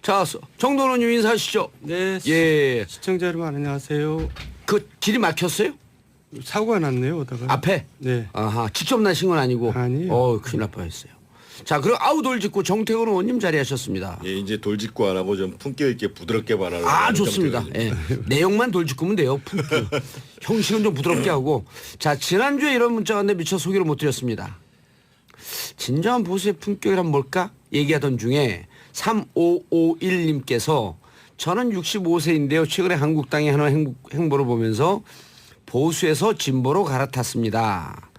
자, 정도원 의원님 인사하시죠. 네. 예. 시청자 여러분 안녕하세요. 그 길이 막혔어요? 사고가 났네요. 오다가. 앞에? 네. 아하. 직접 나신 건 아니고. 아니요. 큰일 날 뻔했어요. 자, 그럼 아우돌 짓고 정태근 의원님 자리하셨습니다. 예, 이제 돌직구 안 하고 좀 품격 있게 부드럽게 말하는. 좋습니다. 예. 내용만 돌직구면 돼요. 형식은 좀 부드럽게 하고. 자, 지난주에 이런 문자가 왔는데 미처 소개를 못 드렸습니다. 진정한 보수의 품격이란 뭘까? 얘기하던 중에 3551님께서 저는 65세인데요. 최근에 한국당이 하는 행보를 보면서 보수에서 진보로 갈아탔습니다.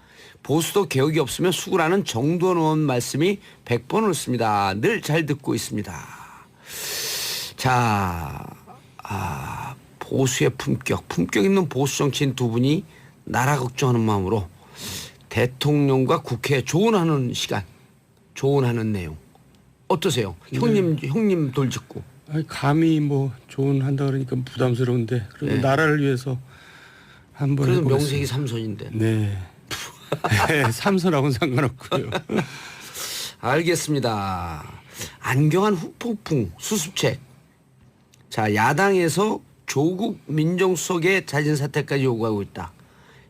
보수도 개혁이 없으면 수구라는 정도원 의원 말씀이 100번 옳습니다. 늘 잘 듣고 있습니다. 자, 보수의 품격 있는 보수 정치인 두 분이 나라 걱정하는 마음으로 대통령과 국회에 조언하는 시간, 조언하는 내용 어떠세요? 형님 돌직구. 아니, 감히 뭐 조언한다 그러니까 부담스러운데 그래도 네. 나라를 위해서 한번 그래도 해보겠습니다. 명색이 삼선인데. 네. 네, 삼선하고는 상관없고요. 알겠습니다. 안경환 후폭풍 수습책. 자, 야당에서 조국 민정수석의 자진 사퇴까지 요구하고 있다.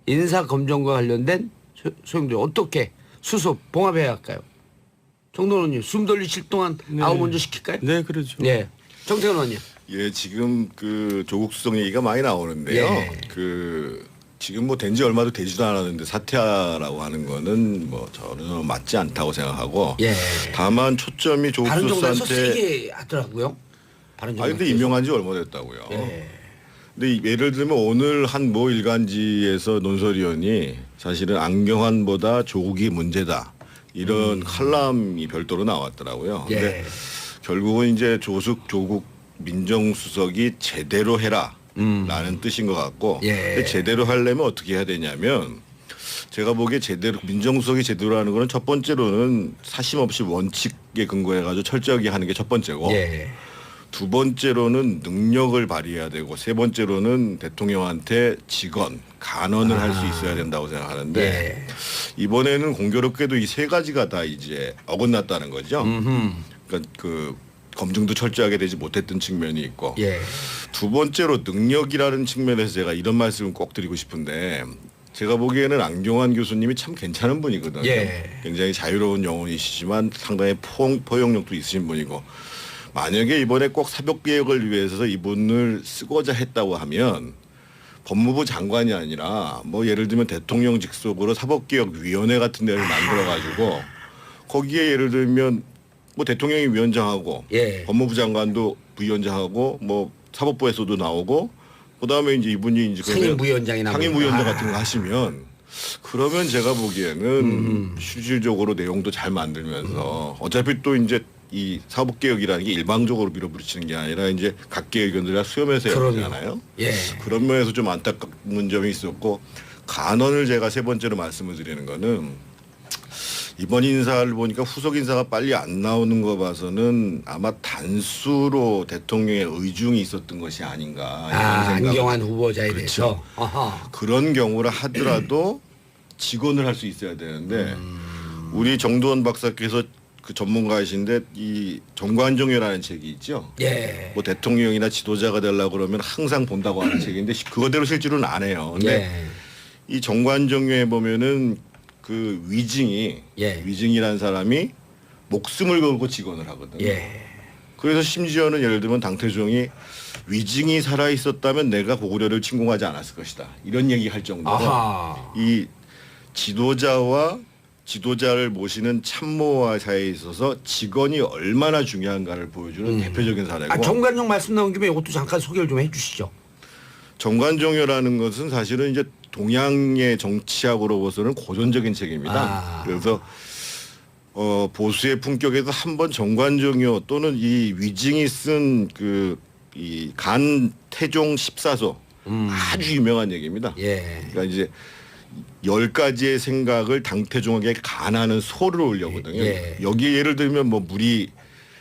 인사 검증과 관련된 소용돌이 어떻게 수습 봉합해야 할까요? 정도원 의원님 숨 돌리실 동안 아우 먼저 시킬까요? 네, 그렇죠. 네. 정태근 의원님. 예, 지금 그 조국 수석 얘기가 많이 나오는데요. 예. 지금 뭐 된 지 얼마도 되지도 않았는데 사퇴하라고 하는 거는 뭐 전혀 맞지 않다고 생각하고. 예. 다만 초점이 조국 바른정당에서 수석한테. 세게 하더라고요. 바른정당. 근데 임명한 지 얼마 됐다고요. 예. 근데 예를 들면 오늘 한 모 일간지에서 논설위원이 사실은 안경환보다 조국이 문제다. 이런 칼럼이 별도로 나왔더라고요. 예. 근데 결국은 이제 조국 민정수석이 제대로 해라. 라는 뜻인 것 같고. 예. 근데 제대로 하려면 어떻게 해야 되냐면 제가 보기에 제대로 민정수석이 제대로 하는 거는 첫 번째로는 사심 없이 원칙에 근거해 가지고 철저하게 하는 게 첫 번째고. 예. 두 번째로는 능력을 발휘해야 되고 세 번째로는 대통령한테 직언, 간언을 할 수 있어야 된다고 생각하는데 예. 이번에는 공교롭게도 이 세 가지가 다 이제 어긋났다는 거죠. 그러니까 그 검증도 철저하게 되지 못했던 측면이 있고 예. 두 번째로 능력이라는 측면에서 제가 이런 말씀을 꼭 드리고 싶은데 제가 보기에는 안경환 교수님이 참 괜찮은 분이거든요. 예. 굉장히 자유로운 영혼이시지만 상당히 포용력도 있으신 분이고 만약에 이번에 꼭 사법개혁을 위해서 이분을 쓰고자 했다고 하면 법무부 장관이 아니라 뭐 예를 들면 대통령 직속으로 사법개혁위원회 같은 데를 만들어가지고 거기에 예를 들면 뭐 대통령이 위원장하고 예. 법무부 장관도 부위원장하고 뭐 사법부에서도 나오고 그다음에 이제 이분이 이제 상임부위원장이나 상임부위원장 같은 거 하시면 그러면 제가 보기에는 실질적으로 내용도 잘 만들면서 어차피 또 이제 이 사법개혁이라는 게 일방적으로 밀어붙이는 게 아니라 이제 각계 의견들이 다 수렴해서 해야 되잖아요. 예. 그런 면에서 좀 안타까운 점이 있었고 간언을 제가 세 번째로 말씀을 드리는 거는 이번 인사를 보니까 후속 인사가 빨리 안 나오는 거 봐서는 아마 단수로 대통령의 의중이 있었던 것이 아닌가 이런 생각. 안경환 후보자에 그렇죠. 대해서. 아하. 그런 경우를 하더라도 직언을 할 수 있어야 되는데 우리 정도원 박사께서 그 전문가이신데 이 정관종려라는 책이 있죠. 예. 뭐 대통령이나 지도자가 되려고 그러면 항상 본다고 하는 책인데 그거대로 실제로는 안 해요. 근데 예. 이 정관종려에 보면은 그 위증이 예. 위증이라는 사람이 목숨을 걸고 직언을 하거든요. 예. 그래서 심지어는 예를 들면 당태종이 위증이 살아 있었다면 내가 고구려를 침공하지 않았을 것이다. 이런 얘기할 정도로 아하. 이 지도자와 지도자를 모시는 참모와 사이에 있어서 직언이 얼마나 중요한가를 보여주는 대표적인 사례고. 정관용 말씀 나온 김에 이것도 잠깐 소개를 좀 해주시죠. 정관종려라는 것은 사실은 이제 동양의 정치학으로 봐서는 고전적인 책입니다. 그래서 보수의 품격에서 한번 정관종려 또는 이 위증이 쓴 그 이 간태종 14소 아주 유명한 얘기입니다. 예. 그러니까 이제 10가지의 생각을 당태종에게 간하는 소를 올려거든요. 예. 여기에 예를 들면 뭐 물이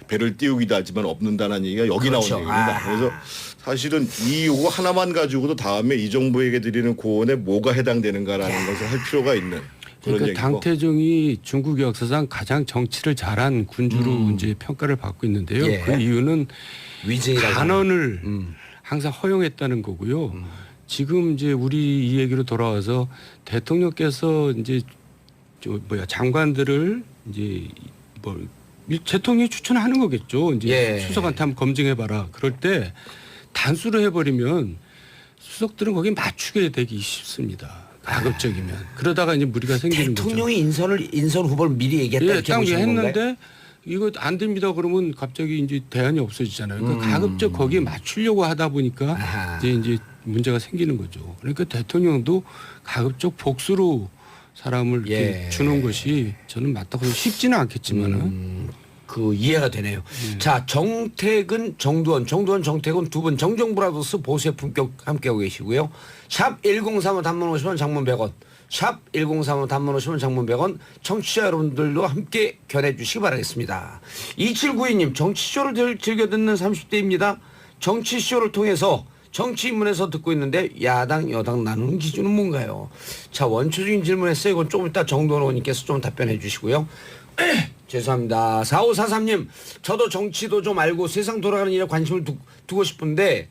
배를 띄우기도 하지만 없는다는 얘기가 여기 그렇죠. 나오는 얘기입니다. 그래서 사실은 이 요거 하나만 가지고도 다음에 이 정부에게 드리는 고언에 뭐가 해당되는가라는 것을 할 필요가 있는. 그런 그러니까 얘기고. 당태종이 중국 역사상 가장 정치를 잘한 군주로 이제 평가를 받고 있는데요. 예. 그 이유는 위증이라고 간언을 항상 허용했다는 거고요. 지금 이제 우리 이 얘기로 돌아와서 대통령께서 이제 장관들을 이제 뭐 대통령이 추천하는 거겠죠. 이제 예. 수석한테 한번 검증해봐라. 그럴 때 단수를 해버리면 수석들은 거기에 맞추게 되기 쉽습니다. 가급적이면. 그러다가 이제 무리가 생기는 거죠. 대통령이 인선 후보를 미리 얘기했다 예, 이렇게 딱 보시는 건가요? 했는데 이거 안 됩니다. 그러면 갑자기 이제 대안이 없어지잖아요. 그러니까 가급적 거기에 맞추려고 하다 보니까 아하. 이제 문제가 생기는 거죠. 그러니까 대통령도 가급적 복수로 사람을 이렇게 예. 주는 것이 저는 맞다고 쉽지는 않겠지만은 그 이해가 되네요. 자, 정택은 정두원, 정택은 두 분 정정브라더스 보수의 품격 함께하고 계시고요. 샵 1035 단문 50원 장문 100원. 샵 1035 단문 50원 장문 100원. 청취자 여러분들도 함께 견해 주시기 바라겠습니다. 2792님 정치쇼를 즐겨 듣는 30대입니다. 정치쇼를 통해서 정치 인문에서 듣고 있는데 야당 여당 나누는 기준은 뭔가요? 자, 원초적인 질문했어요. 이건 조금 이따 정도원 의원님께서 좀 답변해 주시고요. 죄송합니다. 4543님 저도 정치도 좀 알고 세상 돌아가는 일에 관심을 두고 싶은데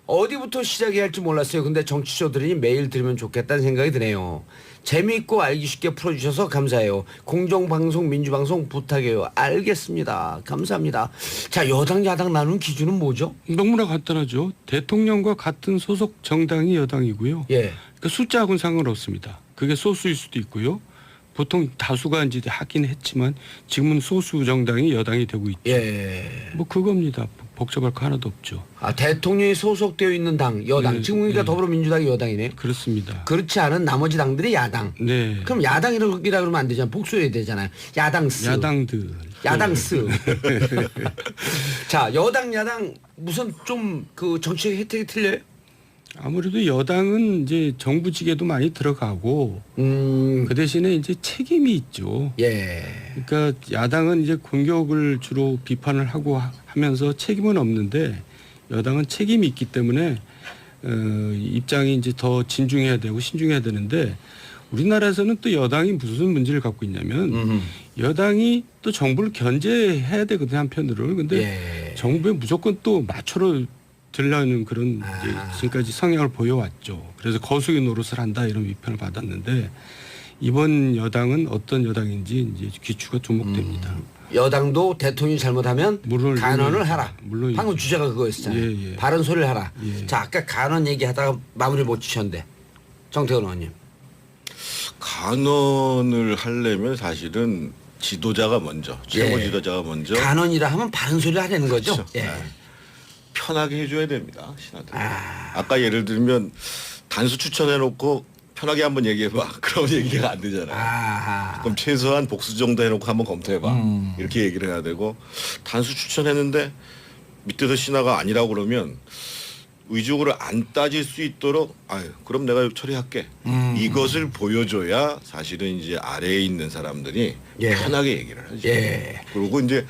어디부터 시작해야 할지 몰랐어요. 근데 정치쇼 들으니 매일 들으면 좋겠다는 생각이 드네요. 재미있고 알기 쉽게 풀어주셔서 감사해요. 공정방송 민주방송 부탁해요. 알겠습니다. 감사합니다. 자, 여당 야당 나누는 기준은 뭐죠? 너무나 간단하죠. 대통령과 같은 소속 정당이 여당이고요. 예. 그러니까 숫자하고는 상관없습니다. 그게 소수일 수도 있고요. 보통 다수가 이제 하긴 했지만 지금은 소수 정당이 여당이 되고 있죠. 예. 뭐 그겁니다. 복잡할 거 하나도 없죠. 아, 대통령이 소속되어 있는 당 여당. 네, 지금 그러니까 네. 더불어민주당이 여당이네요. 그렇습니다. 그렇지 않은 나머지 당들이 야당. 네. 그럼 야당이라 그러면 안 되잖아요. 복수해야 되잖아요. 야당스. 야당들. 야당스. 자, 여당 야당 무슨 좀 그 정치 혜택이 틀려요? 아무래도 여당은 이제 정부직에도 많이 들어가고 그 대신에 이제 책임이 있죠. 예. 그러니까 야당은 이제 공격을 주로 비판을 하고 하면서 책임은 없는데 여당은 책임이 있기 때문에 입장이 이제 더 진중해야 되고 신중해야 되는데 우리나라에서는 또 여당이 무슨 문제를 갖고 있냐면 여당이 또 정부를 견제해야 되거든요, 한편으로. 근데 예. 정부에 무조건 또 맞춰러 들라는 그런 이제 지금까지 성향을 보여왔죠. 그래서 거수의 노릇을 한다 이런 비판을 받았는데 이번 여당은 어떤 여당인지 이제 귀추가 두목됩니다. 여당도 대통령이 잘못하면 물론 간언을 하라. 물론이죠. 방금 주제가 그거였잖아요. 예, 예. 바른 소리를 하라. 예. 자, 아까 간언 얘기하다가 마무리 못 지셨는데 정태근 의원님. 간언을 하려면 사실은 지도자가 먼저, 최고 예. 지도자가 먼저 간언이라 하면 바른 소리를 하라는 거죠. 그렇죠. 예. 네. 편하게 해줘야 됩니다, 신하들. 아까 예를 들면 단수 추천해놓고 편하게 한번 얘기해봐. 그러면 얘기가 안 되잖아요. 아하. 그럼 최소한 복수 정도 해놓고 한번 검토해봐. 이렇게 얘기를 해야 되고 단수 추천했는데 밑에서 신하가 아니라고 그러면 의중으로 안 따질 수 있도록 아유 그럼 내가 처리할게. 이것을 보여줘야 사실은 이제 아래에 있는 사람들이 예. 편하게 얘기를 하죠. 예. 그리고 이제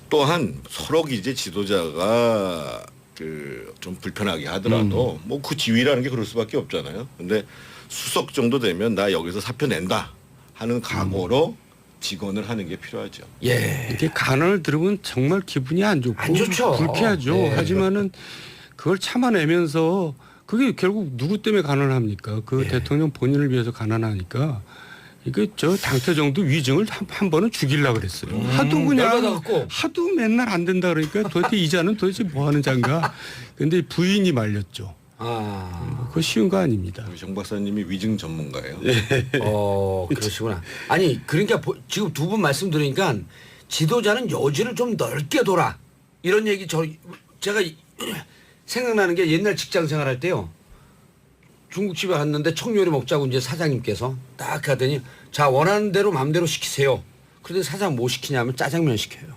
또한 서로 이제 지도자가 그 좀 불편하게 하더라도 뭐 그 지위라는 게 그럴 수밖에 없잖아요. 근데 수석 정도 되면 나 여기서 사표 낸다 하는 각오로 직원을 하는 게 필요하죠. 예. 이렇게 간언을 들으면 정말 기분이 안 좋고 안 좋죠. 불쾌하죠. 예. 하지만은 그걸 참아내면서 그게 결국 누구 때문에 간언을 합니까? 그 예. 대통령 본인을 위해서 간언하니까 이게 저 당태정도 위증을 한 번은 죽이려고 그랬어요. 하도 그냥 열받아갖고. 하도 맨날 안 된다 그러니까 도대체 이자는 도대체 뭐 하는 자인가. 근데 부인이 말렸죠. 아. 그거 쉬운 거 아닙니다. 우리 정 박사님이 위증 전문가예요. 그러시구나. 아니, 그러니까 지금 두 분 말씀 들으니까 지도자는 여지를 좀 넓게 둬라. 이런 얘기 제가 생각나는 게 옛날 직장 생활할 때요. 중국집에 갔는데 청요리 먹자고 이제 사장님께서 딱 하더니 자, 원하는 대로 마음대로 시키세요. 그런데 사장 뭐 시키냐면 짜장면 시켜요.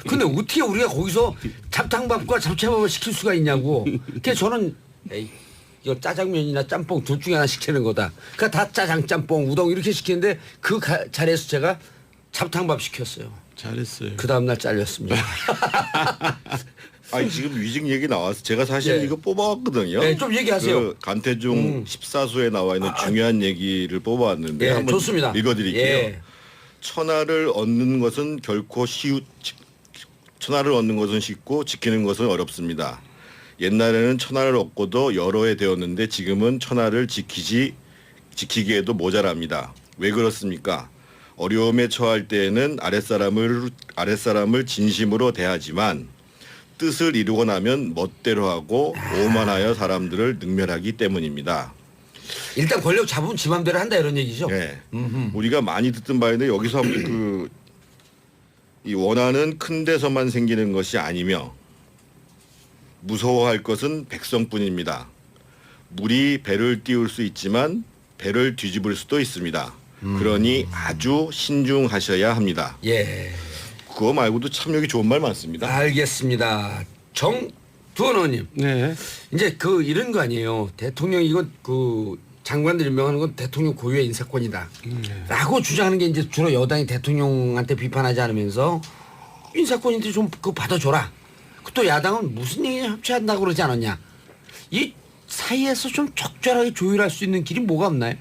근데 어떻게 우리가 거기서 잡탕밥과 잡채밥을 시킬 수가 있냐고. 그래서 저는 에이, 이거 짜장면이나 짬뽕 둘 중에 하나 시키는 거다. 그러니까 다 짜장, 짬뽕, 우동 이렇게 시키는데 그 자리에서 제가 잡탕밥 시켰어요. 잘했어요. 그 다음날 잘렸습니다. 아니 지금 위증 얘기 나와서 제가 사실 예. 이거 뽑아왔거든요. 네, 좀 얘기하세요. 그 간태중 14수에 나와 있는 중요한 얘기를 뽑아왔는데 예, 한번 좋습니다. 읽어드릴게요. 예. 천하를 얻는 것은 결코 천하를 얻는 것은 쉽고 지키는 것은 어렵습니다. 옛날에는 천하를 얻고도 여러 해 되었는데 지금은 천하를 지키기에도 모자랍니다. 왜 그렇습니까? 어려움에 처할 때에는 아랫사람을 진심으로 대하지만 뜻을 이루고 나면 멋대로 하고 오만하여 사람들을 능멸하기 때문입니다. 일단 권력 잡으면 지 맘대로 한다 이런 얘기죠. 네. 우리가 많이 듣던 바인데 여기서 한번 이 원한은 큰 데서만 생기는 것이 아니며 무서워할 것은 백성뿐입니다. 물이 배를 띄울 수 있지만 배를 뒤집을 수도 있습니다. 그러니 아주 신중하셔야 합니다. 예. 그거 말고도 참 여기 좋은 말 많습니다. 알겠습니다. 정두원 의원님. 네. 이제 이런 거 아니에요. 대통령 이거 장관들 임명하는 건 대통령 고유의 인사권이다. 라고 주장하는 게 이제 주로 여당이 대통령한테 비판하지 않으면서 인사권인데 좀 받아줘라. 또 야당은 무슨 얘기 협치한다고 그러지 않았냐. 이 사이에서 좀 적절하게 조율할 수 있는 길이 뭐가 없나요?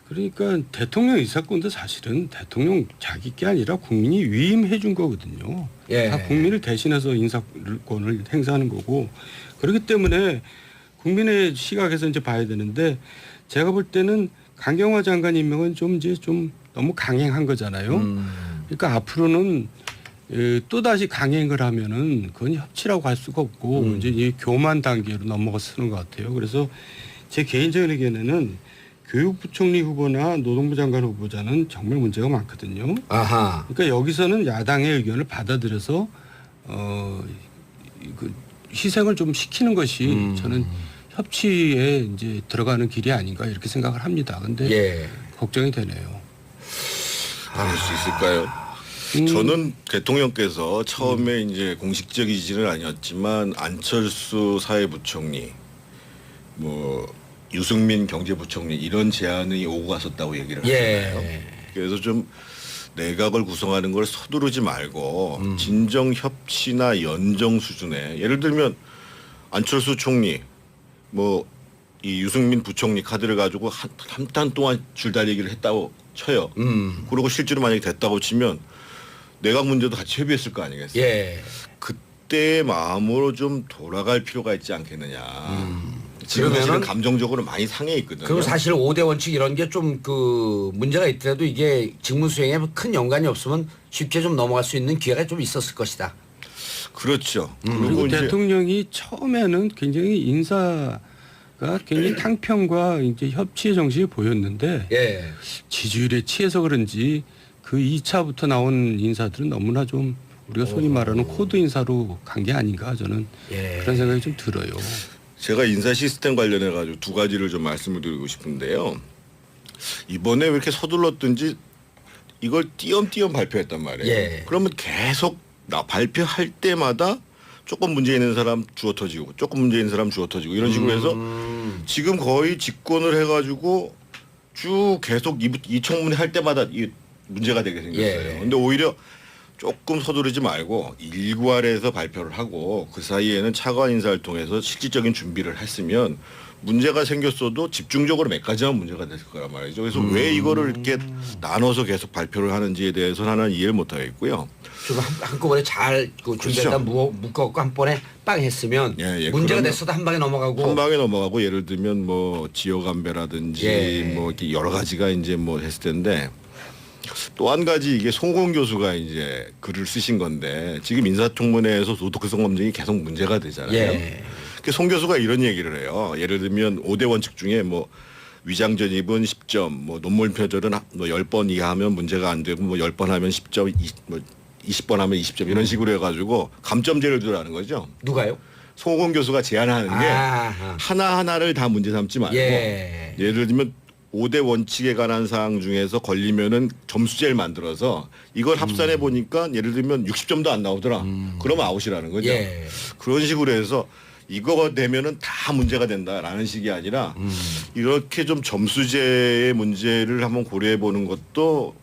그러니까 대통령 인사권도 사실은 대통령 자기 게 아니라 국민이 위임해 준 거거든요. 예. 다 국민을 대신해서 인사권을 행사하는 거고 그렇기 때문에 국민의 시각에서 이제 봐야 되는데 제가 볼 때는 강경화 장관 임명은 좀 너무 강행한 거잖아요. 그러니까 앞으로는 또 다시 강행을 하면은 그건 협치라고 할 수가 없고 이제 이 교만 단계로 넘어가서는 것 같아요. 그래서 제 개인적인 의견에는 교육부총리 후보나 노동부 장관 후보자는 정말 문제가 많거든요. 아하. 그러니까 여기서는 야당의 의견을 받아들여서 희생을 좀 시키는 것이 저는 협치에 이제 들어가는 길이 아닌가 이렇게 생각을 합니다. 근데 예. 걱정이 되네요. 그럴 수 있을까요? 저는 대통령께서 처음에 이제 공식적이지는 아니었지만 안철수 사회부총리, 유승민 경제부총리 이런 제안이 오고 갔었다고 얘기를 하잖아요. 예. 그래서 좀 내각을 구성하는 걸 서두르지 말고 진정 협치나 연정 수준에 예를 들면 안철수 총리 이 유승민 부총리 카드를 가지고 한 달 동안 줄다리기를 했다고 쳐요. 그리고 실제로 만약에 됐다고 치면 내각 문제도 같이 협의했을 거 아니겠어요. 예. 그때의 마음으로 좀 돌아갈 필요가 있지 않겠느냐. 지금 사실은 그러면은 감정적으로 많이 상해 있거든요. 그럼 사실 5대 원칙 이런 게 좀 문제가 있더라도 이게 직무 수행에 큰 연관이 없으면 쉽게 좀 넘어갈 수 있는 기회가 좀 있었을 것이다. 그렇죠. 그리고 이제 대통령이 처음에는 굉장히 인사가 굉장히 탕평과 이제 협치의 정신이 보였는데 예. 지지율에 취해서 그런지 그 2차부터 나온 인사들은 너무나 좀 우리가 소위 말하는 코드 인사로 간 게 아닌가 저는 예. 그런 생각이 좀 들어요. 제가 인사 시스템 관련해 가지고 두 가지를 좀 말씀을 드리고 싶은데요. 이번에 왜 이렇게 서둘렀든지 이걸 띄엄띄엄 발표했단 말이에요. 예. 그러면 계속 발표할 때마다 조금 문제 있는 사람 주워 터지고 조금 문제 있는 사람 주워 터지고 이런 식으로 해서 지금 거의 집권을 해가지고 쭉 계속 이 청문회 할 때마다 이 문제가 되게 생겼어요. 예. 근데 오히려 조금 서두르지 말고 일괄해서 발표를 하고 그 사이에는 차관 인사를 통해서 실질적인 준비를 했으면 문제가 생겼어도 집중적으로 몇 가지만 문제가 됐을 거란 말이죠. 그래서 왜 이거를 이렇게 나눠서 계속 발표를 하는지에 대해서는 하나는 이해를 못 하겠고요. 좀 한꺼번에 잘 준비했다 묶어갖고 한 번에 빵 했으면 예, 문제가 그러면 됐어도 한 방에 넘어가고 한 방에 넘어가고 예를 들면 지역 안배라든지 예. 이렇게 여러 가지가 이제 했을 텐데 또 한 가지 이게 송공 교수가 이제 글을 쓰신 건데 지금 인사청문회에서 도덕성 검증이 계속 문제가 되잖아요. 예. 송 교수가 이런 얘기를 해요. 예를 들면 5대 원칙 중에 위장 전입은 10점, 논문 표절은 10번 이하하면 문제가 안 되고 10번 하면 10점, 20번 하면 20점 이런 식으로 해가지고 감점제를 두라는 거죠. 누가요? 송홍 교수가 제안하는 게 아하. 하나하나를 다 문제 삼지 말고 예. 예를 들면 5대 원칙에 관한 사항 중에서 걸리면은 점수제를 만들어서 이걸 합산해 보니까 예를 들면 60점도 안 나오더라. 그러면 아웃이라는 거죠. 예. 그런 식으로 해서 이거가 되면은 다 문제가 된다라는 식이 아니라 이렇게 좀 점수제의 문제를 한번 고려해 보는 것도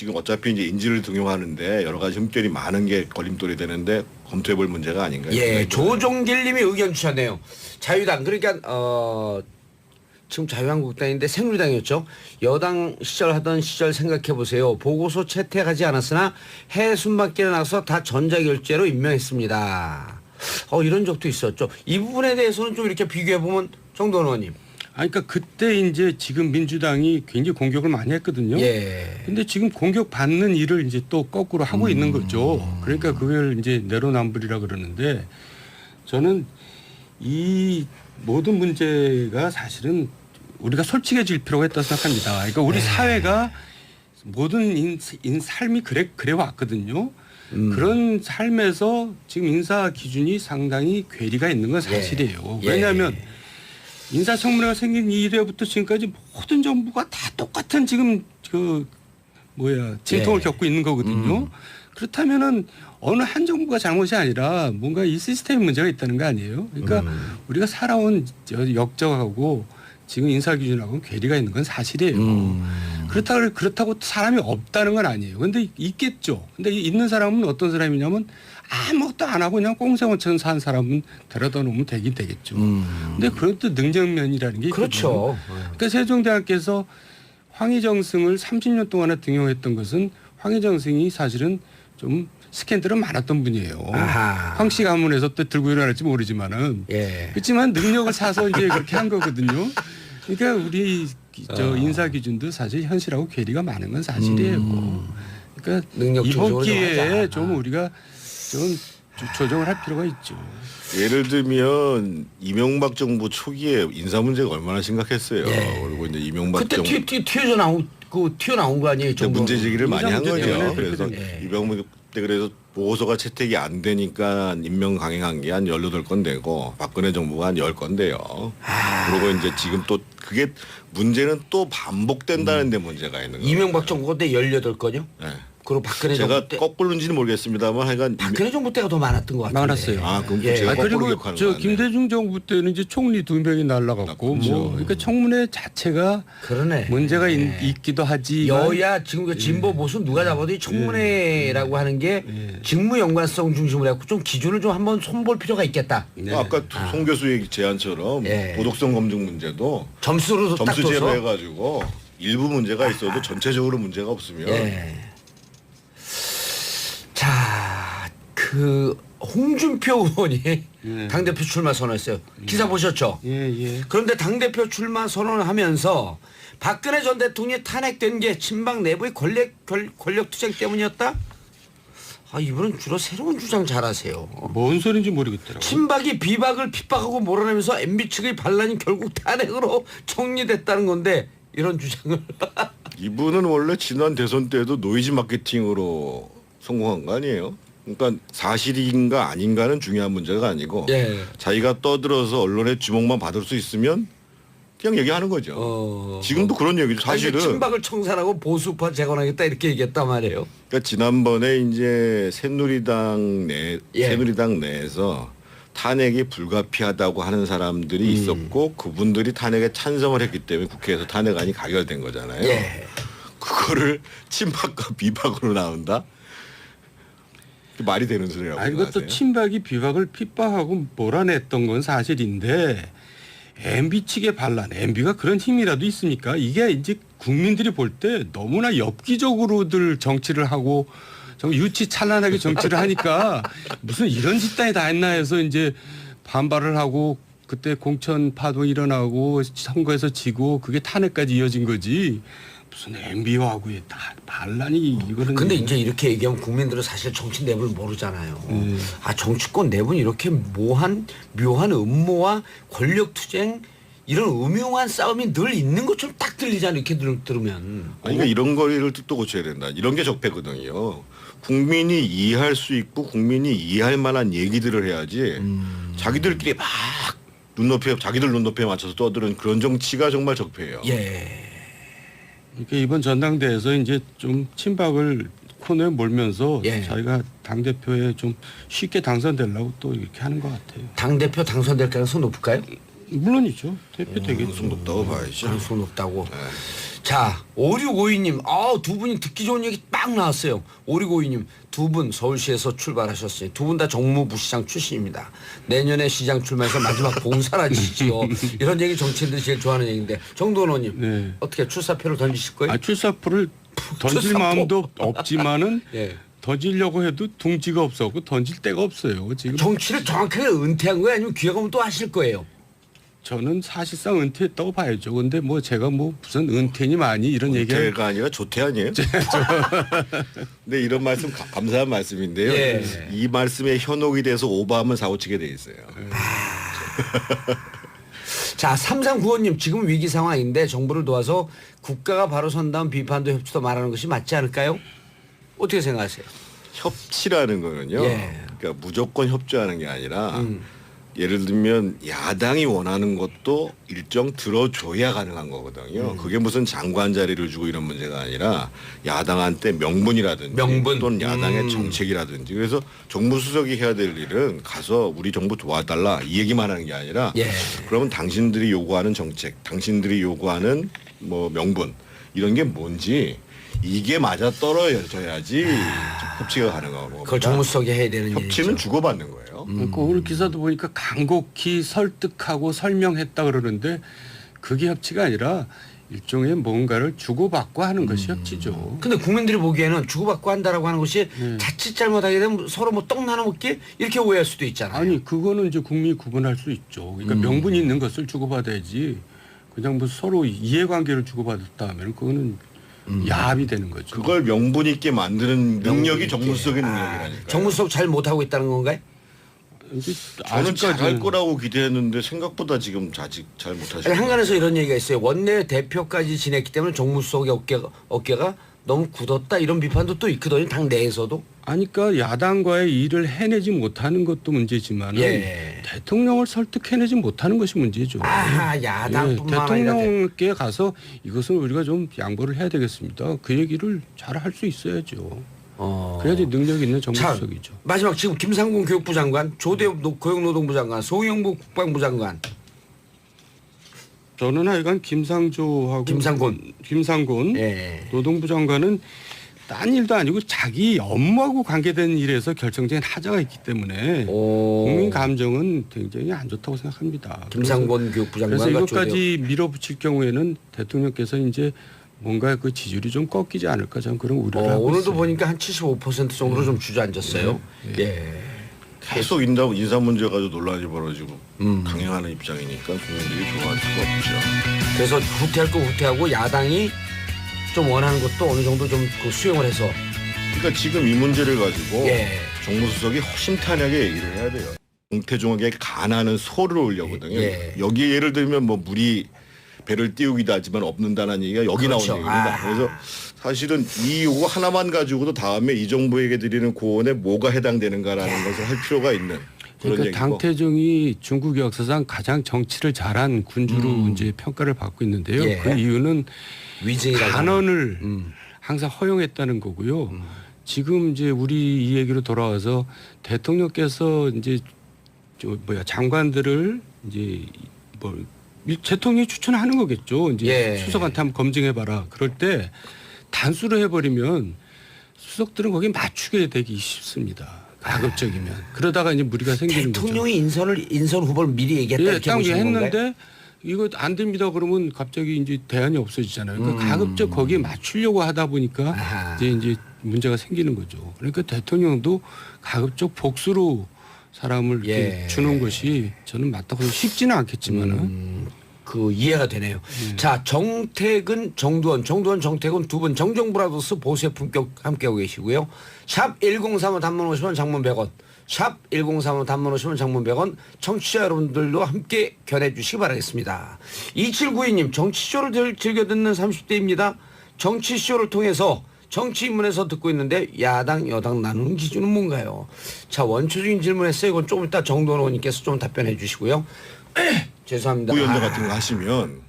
지금 어차피 이제 인지를 등용하는데 여러 가지 흠결이 많은 게 걸림돌이 되는데 검토해볼 문제가 아닌가요? 예, 조종길님이 의견 주셨네요. 자유당 그러니까 지금 자유한국당인데 새누리당이었죠. 여당 시절 하던 시절 생각해 보세요. 보고서 채택하지 않았으나 해순맞기에 나서 다 전자결제로 임명했습니다. 이런 적도 있었죠. 이 부분에 대해서는 좀 이렇게 비교해 보면 정도원 의원님. 그러니까 그때 이제 지금 민주당이 굉장히 공격을 많이 했거든요. 예. 근데 지금 공격 받는 일을 이제 또 거꾸로 하고 있는 거죠. 그러니까 그걸 이제 내로남불이라 그러는데 저는 이 모든 문제가 사실은 우리가 솔직해질 필요가 있다고 생각합니다. 그러니까 우리 사회가 모든 삶이 그래 왔거든요. 그런 삶에서 지금 인사 기준이 상당히 괴리가 있는 건 사실이에요. 왜냐하면 인사청문회가 생긴 이래부터 지금까지 모든 정부가 다 똑같은 지금 진통을 겪고 있는 거거든요. 그렇다면은 어느 한 정부가 잘못이 아니라 뭔가 이 시스템에 문제가 있다는 거 아니에요. 그러니까 우리가 살아온 역적하고 지금 인사 기준하고는 괴리가 있는 건 사실이에요. 그렇다고 사람이 없다는 건 아니에요. 근데 있겠죠. 근데 있는 사람은 어떤 사람이냐면 아무것도 안 하고 그냥 꽁생원처럼 사는 사람은 데려다 놓으면 되긴 되겠죠. 근데 그것도 능력면이라는 게 있거든요. 그렇죠. 그러니까 세종대학교에서 황희정승을 30년 동안에 등용했던 것은 황희정승이 사실은 좀 스캔들은 많았던 분이에요. 아하. 황씨 가문에서 또 들고 일어날지 모르지만은. 예. 그렇지만 능력을 사서 이제 그렇게 한 거거든요. 그러니까 우리 인사 기준도 사실 현실하고 괴리가 많은 건 사실이에요. 그러니까 능력 이번 조정을 좀 기회에 하자. 좀 우리가 좀 조정을 할 필요가 있죠. 예를 들면 이명박 정부 초기에 인사 문제가 얼마나 심각했어요. 그리고 이제 이명박 그때 정부 튀어나온 거 아니에요? 때 문제 제기를 많이 한 인사 문제 거죠. 때문에 그래서 그렇게 이명박 때 그래서 보고서가 채택이 안 되니까 임명 강행한 게 한 18건데고 박근혜 정부가 한 10건데요. 그리고 이제 지금 또 그게 문제는 또 반복된다는 데 문제가 있는 거예요. 이명박 정부 때 18건요? 네. 그리고 박근혜 제가 정부 때 거꾸로인지는 모르겠습니다만 하여간 박근혜 정부 때가 더 많았던 것 같은데. 많았어요. 아, 그럼 예. 제가 거꾸로 그리고 기억하는 저 거 같네요. 김대중 정부 때는 이제 총리 2명이 날라갔고 뭐 그러니까 청문회 자체가 그러네. 문제가 있기도 하지. 여야 지금 그 진보 보수 누가 잡아도 이 청문회라고 하는 게 직무 연관성 중심으로 해갖고 좀 기준을 좀 한번 손볼 필요가 있겠다. 아까 송 교수 얘기 제안처럼 예. 도덕성 검증 문제도 점수로 딱 점수 둬서. 제로해가지고 일부 문제가 있어도 전체적으로 문제가 없으면 예. 자, 홍준표 의원이 당대표 출마 선언했어요. 기사 보셨죠? 예. 그런데 당대표 출마 선언을 하면서 박근혜 전 대통령이 탄핵된 게 친박 내부의 권력 투쟁 때문이었다? 이분은 주로 새로운 주장 잘하세요. 뭔 소리인지 모르겠더라고요. 친박이 비박을 핍박하고 몰아내면서 MB 측의 반란이 결국 탄핵으로 정리됐다는 건데 이런 주장을 이분은 원래 지난 대선 때도 노이즈 마케팅으로 성공한 거 아니에요? 그러니까 사실인가 아닌가는 중요한 문제가 아니고 예. 자기가 떠들어서 언론의 주목만 받을 수 있으면 그냥 얘기하는 거죠. 지금도 그런 얘기죠. 사실은 친박을 청산하고 보수파 재건하겠다 이렇게 얘기했단 말이에요. 그러니까 지난번에 이제 새누리당 내에서 탄핵이 불가피하다고 하는 사람들이 있었고 그분들이 탄핵에 찬성을 했기 때문에 국회에서 탄핵안이 가결된 거잖아요. 예. 그거를 친박과 비박으로 나온다? 말이 되는 소리라고 이것도 생각하세요? 친박이 비박을 핍박하고 몰아냈던 건 사실인데 MB 측의 반란, MB가 그런 힘이라도 있습니까? 이게 이제 국민들이 볼 때 너무나 엽기적으로들 정치를 하고 좀 유치찬란하게 정치를 하니까 무슨 이런 집단이 다 했나 해서 이제 반발을 하고 그때 공천 파도 일어나고 선거에서 지고 그게 탄핵까지 이어진 거지. 무슨 MB와하고의 반란이 이거는. 근데 이제 이렇게 얘기하면 국민들은 사실 정치 내부를 모르잖아요. 정치권 내부는 이렇게 묘한 음모와 권력 투쟁 이런 음흉한 싸움이 늘 있는 것처럼 딱 들리잖아요. 이렇게 들으면. 그러니까 이런 거를 또 고쳐야 된다. 이런 게 적폐거든요. 국민이 이해할 수 있고 국민이 이해할 만한 얘기들을 해야지 자기들끼리 막 자기들 눈높이에 맞춰서 떠드는 그런 정치가 정말 적폐예요. 예. 그러니까 이번 전당대회에서 이제 좀 친박을 코너에 몰면서 예. 자기가 당대표에 좀 쉽게 당선되려고 또 이렇게 하는 것 같아요. 당대표 당선될 가능성 높을까요? 물론이죠. 대표 되겠죠. 높다고 봐야죠. 가능성 높다고. 자, 5652님, 두 분이 듣기 좋은 얘기 딱 나왔어요. 5652님, 두 분 서울시에서 출발하셨어요. 두 분 다 정무부시장 출신입니다. 내년에 시장 출마해서 마지막 봉사라지시죠. 이런 얘기 정치인들이 제일 좋아하는 얘기인데, 정도원 의원님, 네. 어떻게 출사표를 던지실 거예요? 출사표를 던질 출사표. 마음도 없지만은 예. 던지려고 해도 둥지가 없었고 던질 데가 없어요. 지금 정치를 정확하게 은퇴한 거예요? 아니면 기회 가면 또 하실 거예요? 저는 사실상 은퇴했다고 봐야죠. 근데 뭐 제가 뭐 무슨 은퇴니 많이 이런 얘기를 은퇴가 아니라 조퇴 아니에요? 근데 이런 말씀 감사한 말씀인데요. 예. 이 말씀에 현혹이 돼서 오버하면 사고치게 돼 있어요. 자, 3395님, 지금 위기 상황인데 정부를 도와서 국가가 바로 선 다음 비판도 협치도 말하는 것이 맞지 않을까요? 어떻게 생각하세요? 협치라는 거는요. 예. 그러니까 무조건 협조하는 게 아니라 예를 들면 야당이 원하는 것도 일정 들어줘야 가능한 거거든요. 그게 무슨 장관 자리를 주고 이런 문제가 아니라 야당한테 명분이라든지 명분. 또는 야당의 정책이라든지 그래서 정무수석이 해야 될 일은 가서 우리 정부 도와달라 이 얘기만 하는 게 아니라 예. 그러면 당신들이 요구하는 정책, 당신들이 요구하는 뭐 명분 이런 게 뭔지 이게 맞아 떨어져야지 협치가 가능하고 그걸 정무수석이 해야 되는 협치는 일이죠. 주고받는 거예요. 그 오늘 기사도 보니까 간곡히 설득하고 설명했다 그러는데 그게 협치가 아니라 일종의 뭔가를 주고받고 하는 것이 협치죠. 근데 국민들이 보기에는 주고받고 한다라고 하는 것이 네. 자칫 잘못하게 되면 서로 뭐 떡 나눠 먹기 이렇게 오해할 수도 있잖아요. 아니 그거는 이제 국민이 구분할 수 있죠. 그러니까 명분이 있는 것을 주고받아야지 그냥 뭐 서로 이해관계를 주고받았다 하면 그거는 야합이 되는 거죠. 그걸 명분 있게 만드는 능력이 있게. 정무수석의 능력이라니까. 정무수석 잘 못하고 있다는 건가요? 이제 저는 잘할 아직까지는 거라고 기대했는데 생각보다 지금 아직 잘 못하시고. 아니, 한간에서 이런 얘기가 있어요. 원내 대표까지 지냈기 때문에 정무수석의 어깨가 너무 굳었다 이런 비판도 또 있거든요. 당 내에서도. 아니 그러니까 야당과의 일을 해내지 못하는 것도 문제지만 예. 대통령을 설득해내지 못하는 것이 문제죠. 아하, 야당뿐만 아니라 대통령께 가서 이것은 우리가 좀 양보를 해야 되겠습니다. 그 얘기를 잘 할 수 있어야죠. 그래야지 능력 있는 정무수석이죠. 마지막 지금 김상곤 교육부 장관, 조대엽 고용노동부 장관, 송영무 국방부 장관. 저는 하여간 김상곤 예. 노동부 장관은 딴 일도 아니고 자기 업무하고 관계된 일에서 결정적인 하자가 있기 때문에 국민 감정은 굉장히 안 좋다고 생각합니다. 김상곤 교육부 장관과 그래서 조대엽. 이것까지 밀어붙일 경우에는 대통령께서 이제 뭔가 그 지지율이 좀 꺾이지 않을까 저는 그런 우려를 하고 오늘도 있어요. 보니까 한 75% 정도로 좀 주저앉았어요. 예. 계속 인사 문제 가지고 논란이 벌어지고 강행하는 입장이니까 국민들이 좋아할 수가 없죠. 그래서 후퇴할 거 후퇴하고 야당이 좀 원하는 것도 어느 정도 좀 그 수용을 해서. 그러니까 지금 이 문제를 가지고 예. 정무수석이 허심탄회하게 얘기를 해야 돼요. 공태종에게 간하는 소를 올려거든요. 예. 여기에 예를 들면 뭐 물이 배를 띄우기도 하지만 없는다는 얘기가 여기 그렇죠. 나오는 얘기입니다. 그래서 사실은 이 요구 하나만 가지고도 다음에 이 정부에게 드리는 고언에 뭐가 해당되는가라는 것을 할 필요가 있는 그런 그러니까 얘기고. 당태종이 중국 역사상 가장 정치를 잘한 군주로 이제 평가를 받고 있는데요. 예. 그 이유는 위증이라고. 단언을 항상 허용했다는 거고요. 지금 이제 우리 이 얘기로 돌아와서 대통령께서 이제 장관들을 이제 뭐 대통령이 추천하는 거겠죠. 이제 예. 수석한테 한번 검증해봐라. 그럴 때 단수로 해버리면 수석들은 거기에 맞추게 되기 쉽습니다. 가급적이면. 그러다가 이제 무리가 생기는 거죠. 대통령이 인선 후보를 미리 얘기했다 예, 이렇게 딱 보시는 건가요? 했는데 이거 안 됩니다. 그러면 갑자기 이제 대안이 없어지잖아요. 그러니까 가급적 거기에 맞추려고 하다 보니까 아하. 이제 문제가 생기는 거죠. 그러니까 대통령도 가급적 복수로 사람을 이렇게 예. 주는 것이 저는 맞다고 쉽지는 않겠지만은 그 이해가 되네요. 자, 정태근, 정두원, 정태근 두 분 정정브라더스 보수의 품격 함께하고 계시고요. 샵 1035 단문 50원 장문 100원. 샵 1035 단문 50원 장문 100원. 청취자 여러분들도 함께 견해 주시기 바라겠습니다. 2792님 정치쇼를 즐겨 듣는 30대입니다. 정치쇼를 통해서 정치 입문에서 듣고 있는데 야당 여당 나누는 기준은 뭔가요? 자, 원초적인 질문했어요. 이건 조금 이따 정도원 의원님께서 좀 답변해 주시고요. 죄송합니다. 후연대 같은 거 하시면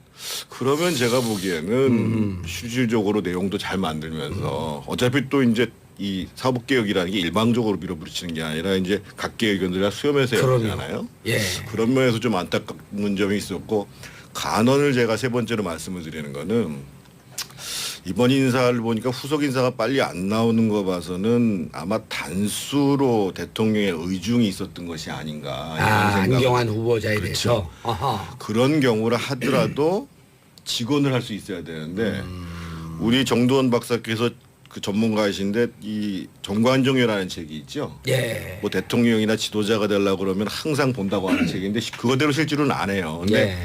그러면 제가 보기에는 실질적으로 내용도 잘 만들면서 어차피 또 이제 이 사법개혁이라는 게 일방적으로 밀어붙이는 게 아니라 이제 각계 의견들을 수렴해서 해야 그럼요. 되잖아요. 예. 그런 면에서 좀 안타까운 점이 있었고 간언을 제가 세 번째로 말씀을 드리는 거는 이번 인사를 보니까 후속 인사가 빨리 안 나오는 거 봐서는 아마 단수로 대통령의 의중이 있었던 것이 아닌가. 이런 생각을. 안경환 후보자에 그렇죠. 대해서. 아하. 그런 경우를 하더라도 직원을 할 수 있어야 되는데 우리 정도원 박사께서 그 전문가이신데 이 정관종려라는 책이 있죠. 예. 뭐 대통령이나 지도자가 되려고 그러면 항상 본다고 하는 책인데 그거대로 실제로는 안 해요. 근데 예.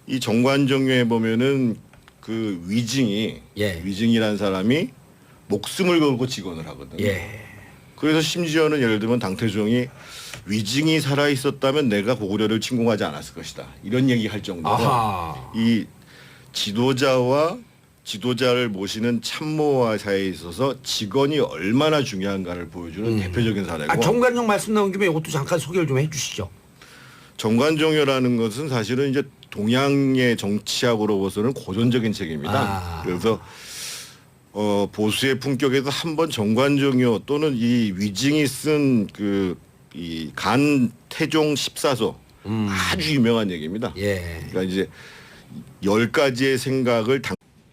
이 정관종려에 보면은 그 위증이 예. 위증이라는 사람이 목숨을 걸고 직원을 하거든요. 예. 그래서 심지어는 예를 들면 당태종이 위증이 살아 있었다면 내가 고구려를 침공하지 않았을 것이다. 이런 얘기할 정도로 아하. 이 지도자와 지도자를 모시는 참모와 사이에 있어서 직원이 얼마나 중요한가를 보여주는 대표적인 사례고 정관용 말씀 나온 김에 이것도 잠깐 소개를 좀 해주시죠. 정관종려라는 것은 사실은 이제 동양의 정치학으로 봐서는 고전적인 책입니다. 아. 그래서 보수의 품격에서 한번 정관종려 또는 이 위증이 쓴 그 이 간태종 14소 아주 유명한 얘기입니다. 예. 그러니까 이제 10가지의 생각을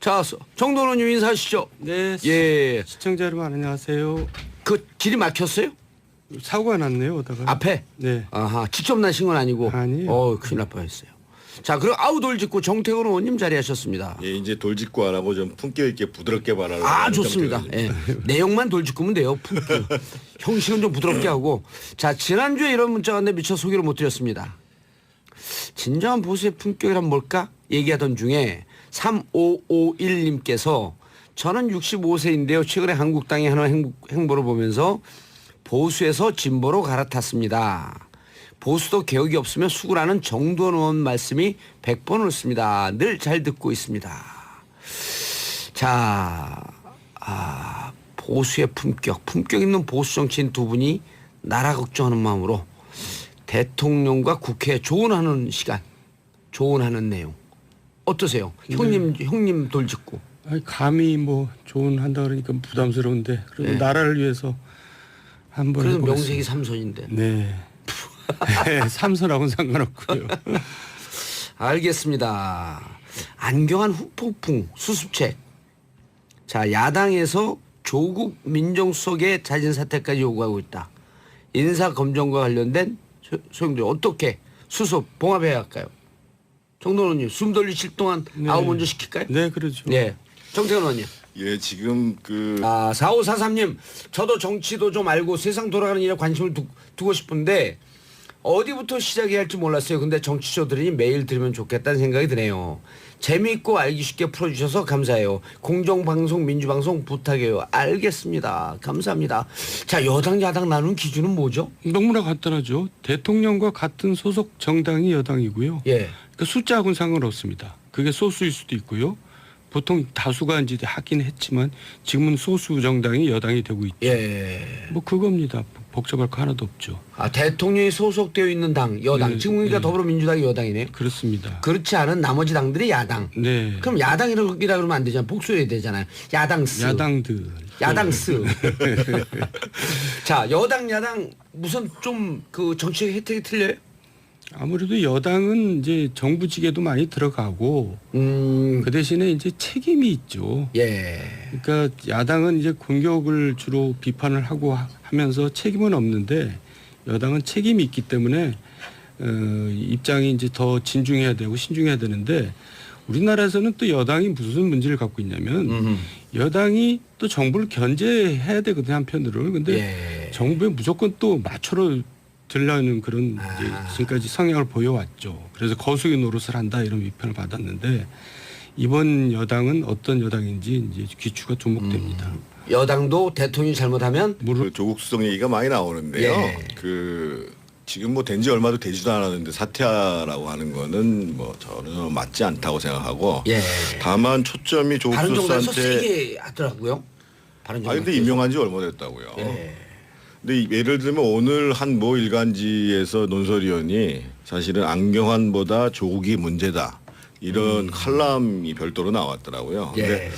자, 정도원 의원님 인사하시죠. 네. 예. 시청자 여러분 안녕하세요. 그 길이 막혔어요? 사고가 났네요. 오다가. 앞에? 네. 아하. 직접 나신 건 아니고. 아니에요. 큰일 날 뻔했어요. 자, 그리고 아우돌 짓고 정태근 의원님 자리하셨습니다. 예, 이제 돌직구 안 하고 좀 품격 있게 부드럽게 말하는 좋습니다. 예. 내용만 돌직구면 돼요. 형식은 좀 부드럽게 하고. 자, 지난주에 이런 문자가 왔는데 미처 소개를 못 드렸습니다. 진정한 보수의 품격이란 뭘까? 얘기하던 중에 3551님께서 저는 65세인데요. 최근에 한국당이 하는 행보를 보면서 보수에서 진보로 갈아탔습니다. 보수도 개혁이 없으면 수구라는 정도원 의원 말씀이 100번 옳습니다. 늘 잘 듣고 있습니다. 자, 보수의 품격 있는 보수 정치인 두 분이 나라 걱정하는 마음으로 대통령과 국회에 조언하는 시간, 조언하는 내용 어떠세요? 형님 돌직구. 아니, 감히 뭐 조언한다 그러니까 부담스러운데 그래도 나라를 위해서 한번 그래도 해보겠습니다. 명색이 삼선인데. 네. 네, 삼선하고는 상관없고요. 알겠습니다. 안경환 후폭풍 수습책. 자, 야당에서 조국 민정수석의 자진 사퇴까지 요구하고 있다. 인사 검증과 관련된 소용돌이 어떻게 수습 봉합해야 할까요? 정도원 의원님 숨 돌리실 동안 아우 먼저 시킬까요? 네, 그렇죠. 네. 정태근 의원님. 예, 지금 그 4543님 저도 정치도 좀 알고 세상 돌아가는 일에 관심을 두고 싶은데 어디부터 시작해야 할지 몰랐어요. 근데 정치쇼 들으니 매일 들으면 좋겠다는 생각이 드네요. 재미있고 알기 쉽게 풀어주셔서 감사해요. 공정방송 민주방송 부탁해요. 알겠습니다. 감사합니다. 자, 여당 야당 나누는 기준은 뭐죠? 너무나 간단하죠. 대통령과 같은 소속 정당이 여당이고요. 예. 그러니까 숫자하고는 상관없습니다. 그게 소수일 수도 있고요. 보통 다수가 이제 하긴 했지만 지금은 소수 정당이 여당이 되고 있죠. 예. 뭐 그겁니다. 복잡할 거 하나도 없죠. 대통령이 소속되어 있는 당 여당. 네, 지금 그러니까 네. 더불어민주당이 여당이네요. 그렇습니다. 그렇지 않은 나머지 당들이 야당. 네. 그럼 야당이라 그러면 안 되잖아요. 복수해야 되잖아요. 야당스. 야당들. 야당스. 자, 여당 야당 무슨 좀 그 정치적 혜택이 틀려요? 아무래도 여당은 이제 정부직에도 많이 들어가고 그 대신에 이제 책임이 있죠. 예. 그러니까 야당은 이제 공격을 주로 비판을 하고 하면서 책임은 없는데 여당은 책임이 있기 때문에 입장이 이제 더 진중해야 되고 신중해야 되는데 우리나라에서는 또 여당이 무슨 문제를 갖고 있냐면 여당이 또 정부를 견제해야 되거든요, 한편으로는. 근데 정부에 무조건 또 맞춰로 들려는 그런 이제 지금까지 성향을 보여왔죠. 그래서 거수의 노릇을 한다 이런 비판을 받았는데 이번 여당은 어떤 여당인지 이제 귀추가 두목됩니다. 여당도 대통령이 잘못하면 그 조국 수석 얘기가 많이 나오는데요. 예. 그 지금 뭐 된 지 얼마도 되지도 않았는데 사퇴하라고 하는 거는 뭐 전혀 맞지 않다고 생각하고 예. 다만 초점이 조국 바른정당에서 수석한테 세게 하더라고요. 바른정당. 근데 임명한 지 얼마 됐다고요. 예. 근데 예를 들면 오늘 한 모 일간지에서 논설위원이 사실은 안경환보다 조국이 문제다 이런 칼럼이 별도로 나왔더라고요. 근데 예.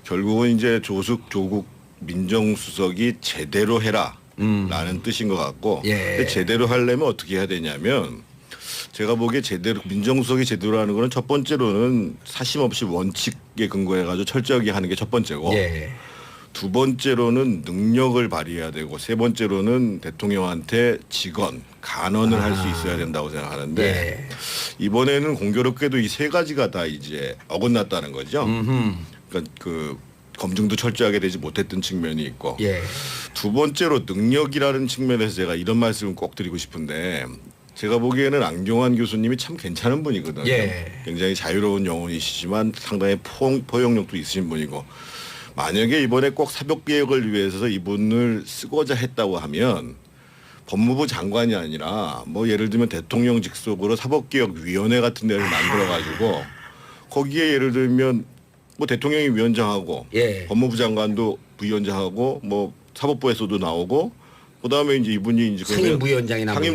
결국은 이제 조국 민정수석이 제대로 해라라는 뜻인 것 같고 예. 근데 제대로 하려면 어떻게 해야 되냐면 제가 보기에 제대로 민정수석이 제대로 하는 거는 첫 번째로는 사심 없이 원칙에 근거해 가지고 철저하게 하는 게 첫 번째고 예. 두 번째로는 능력을 발휘해야 되고 세 번째로는 대통령한테 직언, 간언을 할 수 있어야 된다고 생각하는데 예. 이번에는 공교롭게도 이 세 가지가 다 이제 어긋났다는 거죠. 그러니까 그 검증도 철저하게 되지 못했던 측면이 있고 예. 두 번째로 능력이라는 측면에서 제가 이런 말씀을 꼭 드리고 싶은데 제가 보기에는 안경환 교수님이 참 괜찮은 분이거든요. 예. 굉장히 자유로운 영혼이시지만 상당히 포용력도 있으신 분이고 만약에 이번에 꼭 사법개혁을 위해서 이분을 쓰고자 했다고 하면 법무부 장관이 아니라 뭐 예를 들면 대통령 직속으로 사법개혁위원회 같은 데를 만들어가지고 거기에 예를 들면 뭐 대통령이 위원장하고 예. 법무부 장관도 부위원장하고 뭐 사법부에서도 나오고 그다음에 이제 이분이 이제 상임부위원장이나 상임